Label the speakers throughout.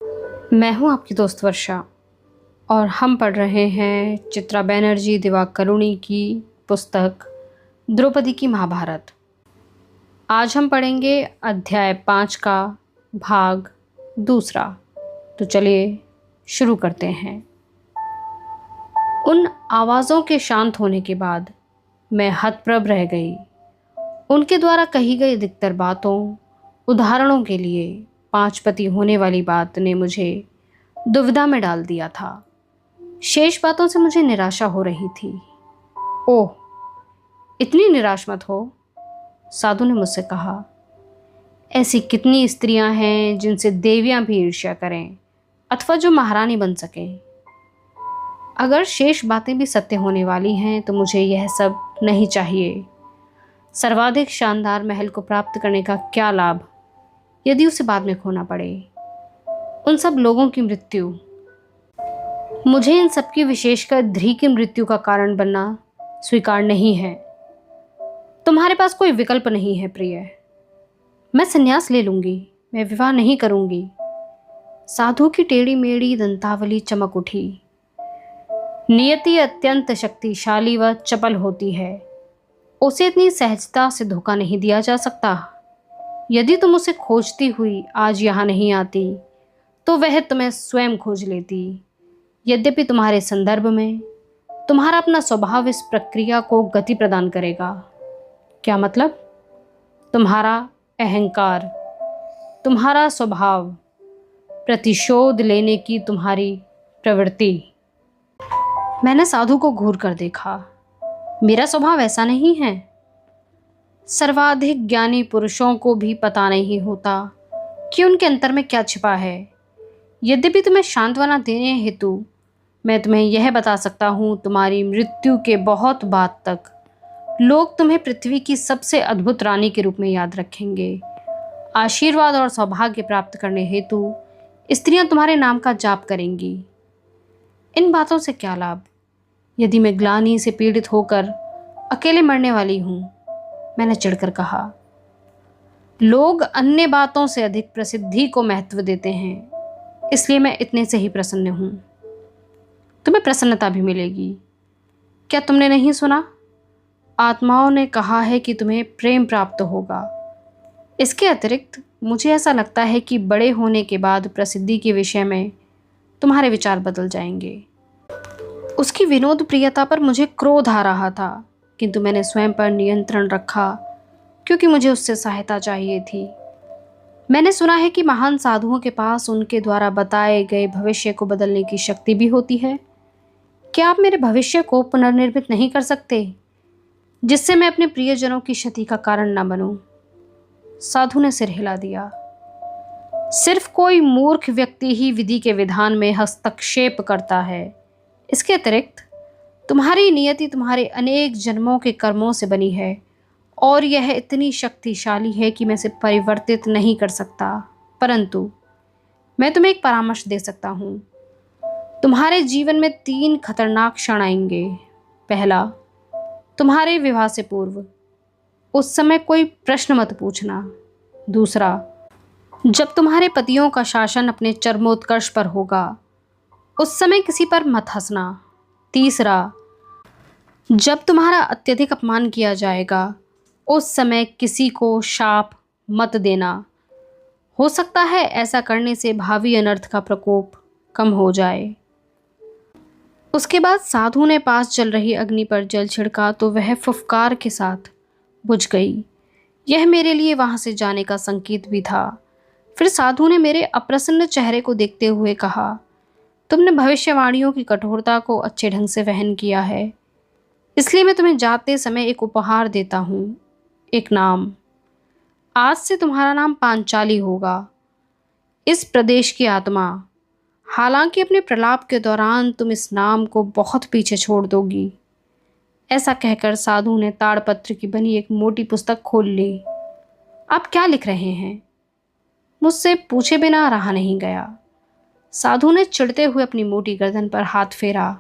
Speaker 1: मैं हूँ आपकी दोस्त वर्षा और हम पढ़ रहे हैं चित्रा बनर्जी दिवाकरुणी की पुस्तक द्रौपदी की महाभारत। आज हम पढ़ेंगे अध्याय 5 का भाग दूसरा। तो चलिए शुरू करते हैं। उन आवाज़ों के शांत होने के बाद मैं हतप्रभ रह गई। उनके द्वारा कही गई अधिकतर बातों, उदाहरणों के लिए 5 पति होने वाली बात ने मुझे दुविधा में डाल दिया था। शेष बातों से मुझे निराशा हो रही थी। ओह, इतनी निराश मत हो, साधु ने मुझसे कहा। ऐसी कितनी स्त्रियां हैं जिनसे देवियां भी ईर्ष्या करें अथवा जो महारानी बन सकें। अगर शेष बातें भी सत्य होने वाली हैं तो मुझे यह सब नहीं चाहिए। सर्वाधिक शानदार महल को प्राप्त करने का क्या लाभ यदि उसे बाद में खोना पड़े। उन सब लोगों की मृत्यु मुझे इन सबकी, विशेषकर ध्री की मृत्यु का कारण बनना स्वीकार नहीं है। तुम्हारे पास कोई विकल्प नहीं है प्रिय। मैं संन्यास ले लूंगी, मैं विवाह नहीं करूंगी। साधु की टेढ़ी मेढ़ी दंतावली चमक उठी। नियति अत्यंत शक्तिशाली व चपल होती है, उसे इतनी सहजता से धोखा नहीं दिया जा सकता। यदि तुम उसे खोजती हुई आज यहाँ नहीं आती तो वह तुम्हें स्वयं खोज लेती। यद्यपि तुम्हारे संदर्भ में तुम्हारा अपना स्वभाव इस प्रक्रिया को गति प्रदान करेगा। क्या मतलब? तुम्हारा अहंकार, तुम्हारा स्वभाव, प्रतिशोध लेने की तुम्हारी प्रवृत्ति। मैंने साधु को घूर कर देखा। मेरा स्वभाव ऐसा नहीं है। सर्वाधिक ज्ञानी पुरुषों को भी पता नहीं होता कि उनके अंतर में क्या छिपा है। यद्यपि तुम्हें सांत्वना देने हेतु मैं तुम्हें यह बता सकता हूँ, तुम्हारी मृत्यु के बहुत बाद तक लोग तुम्हें पृथ्वी की सबसे अद्भुत रानी के रूप में याद रखेंगे। आशीर्वाद और सौभाग्य प्राप्त करने हेतु स्त्रियां तुम्हारे नाम का जाप करेंगी। इन बातों से क्या लाभ यदि मैं ग्लानि से पीड़ित होकर अकेले मरने वाली हूँ, मैंने चिढ़कर कहा। लोग अन्य बातों से अधिक प्रसिद्धि को महत्व देते हैं, इसलिए मैं इतने से ही प्रसन्न हूँ। तुम्हें प्रसन्नता भी मिलेगी। क्या तुमने नहीं सुना? आत्माओं ने कहा है कि तुम्हें प्रेम प्राप्त होगा। इसके अतिरिक्त मुझे ऐसा लगता है कि बड़े होने के बाद प्रसिद्धि के विषय में तुम्हारे विचार बदल जाएंगे। उसकी विनोद प्रियता पर मुझे क्रोध आ रहा था, किंतु मैंने स्वयं पर नियंत्रण रखा क्योंकि मुझे उससे सहायता चाहिए थी। मैंने सुना है कि महान साधुओं के पास उनके द्वारा बताए गए भविष्य को बदलने की शक्ति भी होती है। क्या आप मेरे भविष्य को पुनर्निर्मित नहीं कर सकते, जिससे मैं अपने प्रियजनों की क्षति का कारण न बनूं? साधु ने सिर हिला दिया। सिर्फ कोई मूर्ख व्यक्ति ही विधि के विधान में हस्तक्षेप करता है। इसके अतिरिक्त तुम्हारी नियति तुम्हारे अनेक जन्मों के कर्मों से बनी है और यह इतनी शक्तिशाली है कि मैं इसे परिवर्तित नहीं कर सकता। परंतु मैं तुम्हें एक परामर्श दे सकता हूँ। तुम्हारे जीवन में 3 खतरनाक क्षण आएंगे। पहला, तुम्हारे विवाह से पूर्व। उस समय कोई प्रश्न मत पूछना। दूसरा, जब तुम्हारे पतियों का शासन अपने चरमोत्कर्ष पर होगा, उस समय किसी पर मत हंसना। तीसरा, जब तुम्हारा अत्यधिक अपमान किया जाएगा, उस समय किसी को शाप मत देना। हो सकता है ऐसा करने से भावी अनर्थ का प्रकोप कम हो जाए। उसके बाद साधु ने पास जल रही अग्नि पर जल छिड़का तो वह फुफकार के साथ बुझ गई। यह मेरे लिए वहां से जाने का संकेत भी था। फिर साधु ने मेरे अप्रसन्न चेहरे को देखते हुए कहा, तुमने भविष्यवाणियों की कठोरता को अच्छे ढंग से वहन किया है, इसलिए मैं तुम्हें जाते समय एक उपहार देता हूँ, एक नाम। आज से तुम्हारा नाम पांचाली होगा, इस प्रदेश की आत्मा। हालांकि अपने प्रलाप के दौरान तुम इस नाम को बहुत पीछे छोड़ दोगी। ऐसा कहकर साधु ने ताड़पत्र की बनी एक मोटी पुस्तक खोल ली। आप क्या लिख रहे हैं? मुझसे पूछे बिना रहा नहीं गया। साधु ने चिढ़ते हुए अपनी मोटी गर्दन पर हाथ फेरा।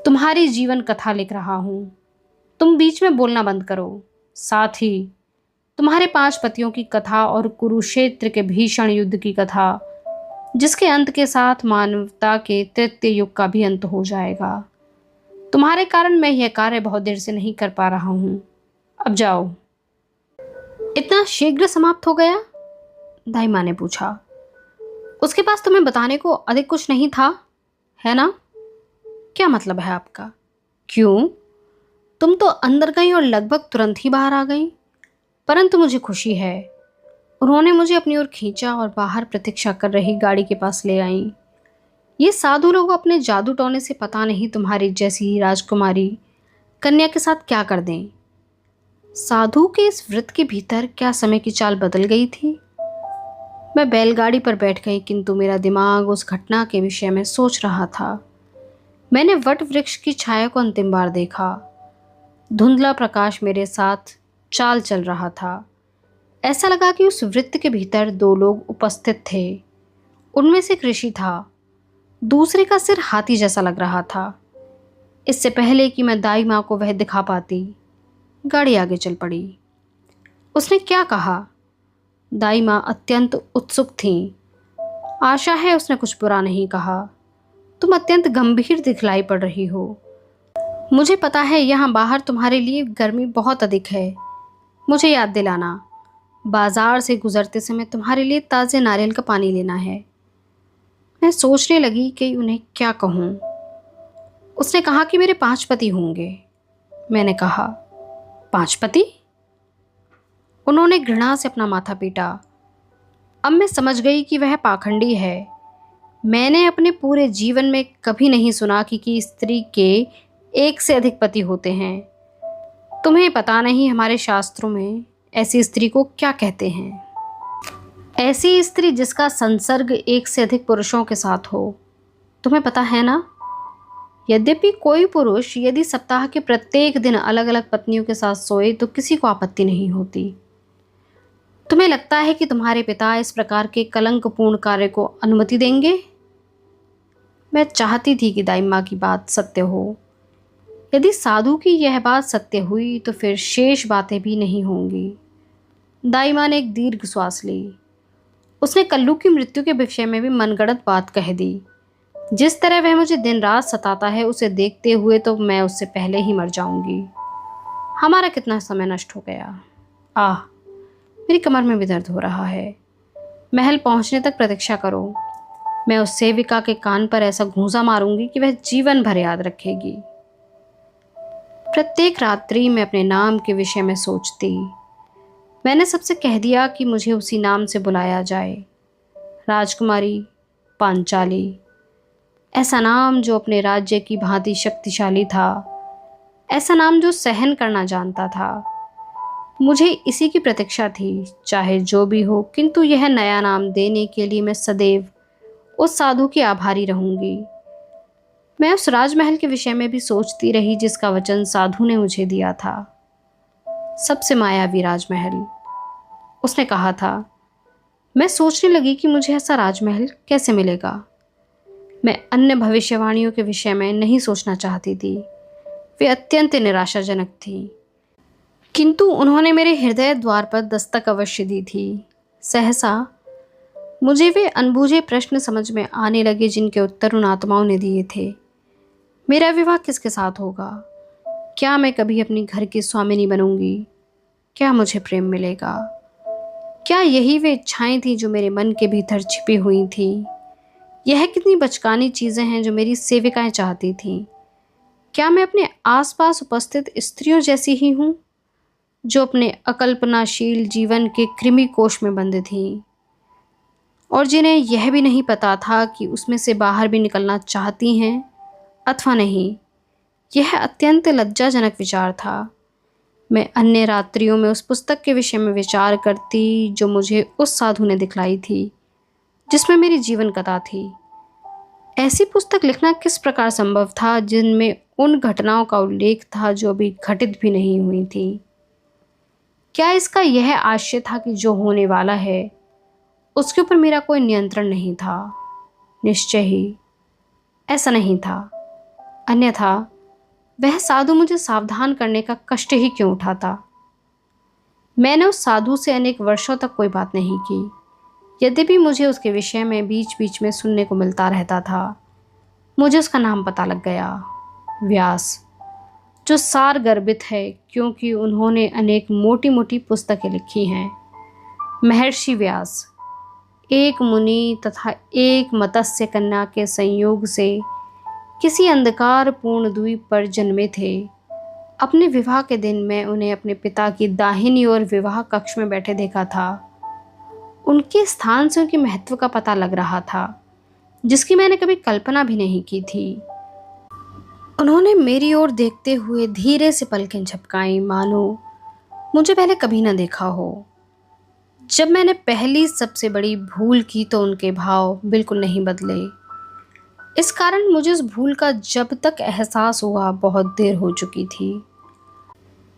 Speaker 1: तुम्हारी जीवन कथा लिख रहा हूं, तुम बीच में बोलना बंद करो। साथ ही तुम्हारे 5 पतियों की कथा और कुरुक्षेत्र के भीषण युद्ध की कथा जिसके अंत के साथ मानवता के तृतीय युग का भी अंत हो जाएगा। तुम्हारे कारण मैं यह कार्य बहुत देर से नहीं कर पा रहा हूँ। अब जाओ। इतना शीघ्र समाप्त हो गया? दाई माँ ने पूछा। उसके पास तुम्हें बताने को अधिक कुछ नहीं था, है ना? क्या मतलब है आपका? क्यों? तुम तो अंदर गई और लगभग तुरंत ही बाहर आ गई। परंतु मुझे खुशी है। उन्होंने मुझे अपनी ओर खींचा और बाहर प्रतीक्षा कर रही गाड़ी के पास ले आई। ये साधु लोग अपने जादू टोने से पता नहीं तुम्हारी जैसी राजकुमारी कन्या के साथ क्या कर दें। साधु के इस व्रत के भीतर क्या समय की चाल बदल गई थी। मैं बैलगाड़ी पर बैठ गई, किंतु मेरा दिमाग उस घटना के विषय में सोच रहा था। मैंने वट वृक्ष की छाया को अंतिम बार देखा। धुंधला प्रकाश मेरे साथ चाल चल रहा था। ऐसा लगा कि उस वृत्त के भीतर दो लोग उपस्थित थे। उनमें से एक ऋषि था, दूसरे का सिर हाथी जैसा लग रहा था। इससे पहले कि मैं दाई माँ को वह दिखा पाती, गाड़ी आगे चल पड़ी। उसने क्या कहा? दाई माँ अत्यंत उत्सुक थीं। आशा है उसने कुछ बुरा नहीं कहा। तुम अत्यंत गंभीर दिखलाई पड़ रही हो। मुझे पता है यहाँ बाहर तुम्हारे लिए गर्मी बहुत अधिक है। मुझे याद दिलाना, बाजार से गुजरते समय तुम्हारे लिए ताज़े नारियल का पानी लेना है। मैं सोचने लगी कि उन्हें क्या कहूँ। उसने कहा कि मेरे 5 पति होंगे। मैंने कहा, 5 पति? उन्होंने घृणा से अपना माथा पीटा। अब मैं समझ गई कि वह पाखंडी है। मैंने अपने पूरे जीवन में कभी नहीं सुना कि स्त्री के एक से अधिक पति होते हैं। तुम्हें पता नहीं हमारे शास्त्रों में ऐसी स्त्री को क्या कहते हैं? ऐसी स्त्री जिसका संसर्ग एक से अधिक पुरुषों के साथ हो। तुम्हें पता है ना? यद्यपि कोई पुरुष यदि सप्ताह के प्रत्येक दिन अलग अलग पत्नियों के साथ सोए तो किसी को आपत्ति नहीं होती। तुम्हें लगता है कि तुम्हारे पिता इस प्रकार के कलंकपूर्ण कार्य को अनुमति देंगे? मैं चाहती थी कि दाई माँ की बात सत्य हो। यदि साधु की यह बात सत्य हुई तो फिर शेष बातें भी नहीं होंगी। दाई माँ ने एक दीर्घ श्वास ली। उसने कल्लू की मृत्यु के विषय में भी मनगढ़ंत बात कह दी। जिस तरह वह मुझे दिन रात सताता है, उसे देखते हुए तो मैं उससे पहले ही मर जाऊंगी। हमारा कितना समय नष्ट हो गया। आह, मेरी कमर में भी दर्द हो रहा है। महल पहुंचने तक प्रतीक्षा करो। मैं उस सेविका के कान पर ऐसा घूंसा मारूंगी कि वह जीवन भर याद रखेगी। प्रत्येक रात्रि मैं अपने नाम के विषय में सोचती। मैंने सबसे कह दिया कि मुझे उसी नाम से बुलाया जाए, राजकुमारी पांचाली। ऐसा नाम जो अपने राज्य की भांति शक्तिशाली था, ऐसा नाम जो सहन करना जानता था। मुझे इसी की प्रतीक्षा थी, चाहे जो भी हो। किंतु यह नया नाम देने के लिए मैं सदैव उस साधु की आभारी रहूंगी। मैं उस राजमहल के विषय में भी सोचती रही जिसका वचन साधु ने मुझे दिया था। सबसे मायावी राजमहल, उसने कहा था। मैं सोचने लगी कि मुझे ऐसा राजमहल कैसे मिलेगा। मैं अन्य भविष्यवाणियों के विषय में नहीं सोचना चाहती थी, वे अत्यंत निराशाजनक थी। किंतु उन्होंने मेरे हृदय द्वार पर दस्तक अवश्य दी थी। सहसा मुझे वे अनबूझे प्रश्न समझ में आने लगे जिनके उत्तर उन आत्माओं ने दिए थे। मेरा विवाह किसके साथ होगा? क्या मैं कभी अपनी घर की स्वामिनी बनूंगी? क्या मुझे प्रेम मिलेगा? क्या यही वे इच्छाएं थी जो मेरे मन के भीतर छिपी हुई थी? यह कितनी बचकानी चीज़ें हैं जो मेरी सेविकाएं चाहती थीं। क्या मैं अपने आसपास उपस्थित स्त्रियों जैसी ही हूँ, जो अपने अकल्पनाशील जीवन के कृमि कोश में बंद थीं और जिन्हें यह भी नहीं पता था कि उसमें से बाहर भी निकलना चाहती हैं अथवा नहीं? यह अत्यंत लज्जाजनक विचार था। मैं अन्य रात्रियों में उस पुस्तक के विषय में विचार करती जो मुझे उस साधु ने दिखलाई थी, जिसमें मेरी जीवन कथा थी। ऐसी पुस्तक लिखना किस प्रकार संभव था जिनमें उन घटनाओं का उल्लेख था जो अभी घटित भी नहीं हुई थी? क्या इसका यह आशय था कि जो होने वाला है उसके ऊपर मेरा कोई नियंत्रण नहीं था? निश्चय ही ऐसा नहीं था। अन्यथा वह साधु मुझे सावधान करने का कष्ट ही क्यों उठाता? मैंने उस साधु से अनेक वर्षों तक कोई बात नहीं की। यद्यपि मुझे उसके विषय में बीच बीच में सुनने को मिलता रहता था। मुझे उसका नाम पता लग गया, व्यास, जो सार गर्भित है क्योंकि उन्होंने अनेक मोटी मोटी पुस्तकें लिखी हैं। महर्षि व्यास एक मुनि तथा एक मत्स्य कन्या के संयोग से किसी अंधकारपूर्ण द्वीप पर जन्मे थे। अपने विवाह के दिन मैं उन्हें अपने पिता की दाहिनी ओर विवाह कक्ष में बैठे देखा था। उनके स्थान से उनके महत्व का पता लग रहा था, जिसकी मैंने कभी कल्पना भी नहीं की थी। उन्होंने मेरी ओर देखते हुए धीरे से पलकें झपकाई, मानो मुझे पहले कभी न देखा हो। जब मैंने पहली सबसे बड़ी भूल की तो उनके भाव बिल्कुल नहीं बदले। इस कारण मुझे उस भूल का जब तक एहसास हुआ बहुत देर हो चुकी थी।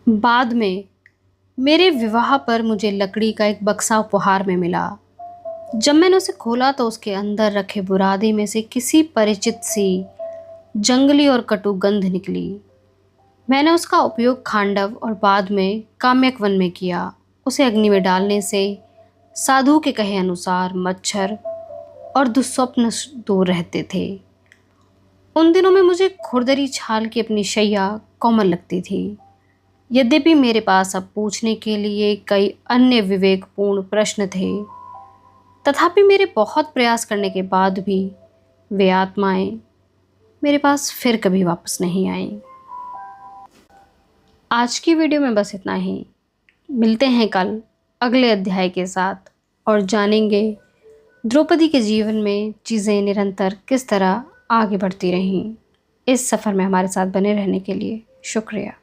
Speaker 1: बाद में मेरे विवाह पर मुझे लकड़ी का एक बक्सा उपहार में मिला। जब मैंने उसे खोला तो उसके अंदर रखे बुरादे में से किसी परिचित सी जंगली और कटु गंध निकली। मैंने उसका उपयोग खांडव और बाद में काम्यक वन में किया। उसे अग्नि में डालने से साधु के कहे अनुसार मच्छर और दुस्वप्न दूर रहते थे। उन दिनों में मुझे खुरदरी छाल की अपनी शैया कोमल लगती थी। यद्यपि मेरे पास अब पूछने के लिए कई अन्य विवेकपूर्ण प्रश्न थे, तथापि मेरे बहुत प्रयास करने के बाद भी वे आत्माएं मेरे पास फिर कभी वापस नहीं आईं। आज की वीडियो में बस इतना ही। मिलते हैं कल अगले अध्याय के साथ और जानेंगे द्रौपदी के जीवन में चीज़ें निरंतर किस तरह आगे बढ़ती रहीं। इस सफ़र में हमारे साथ बने रहने के लिए शुक्रिया।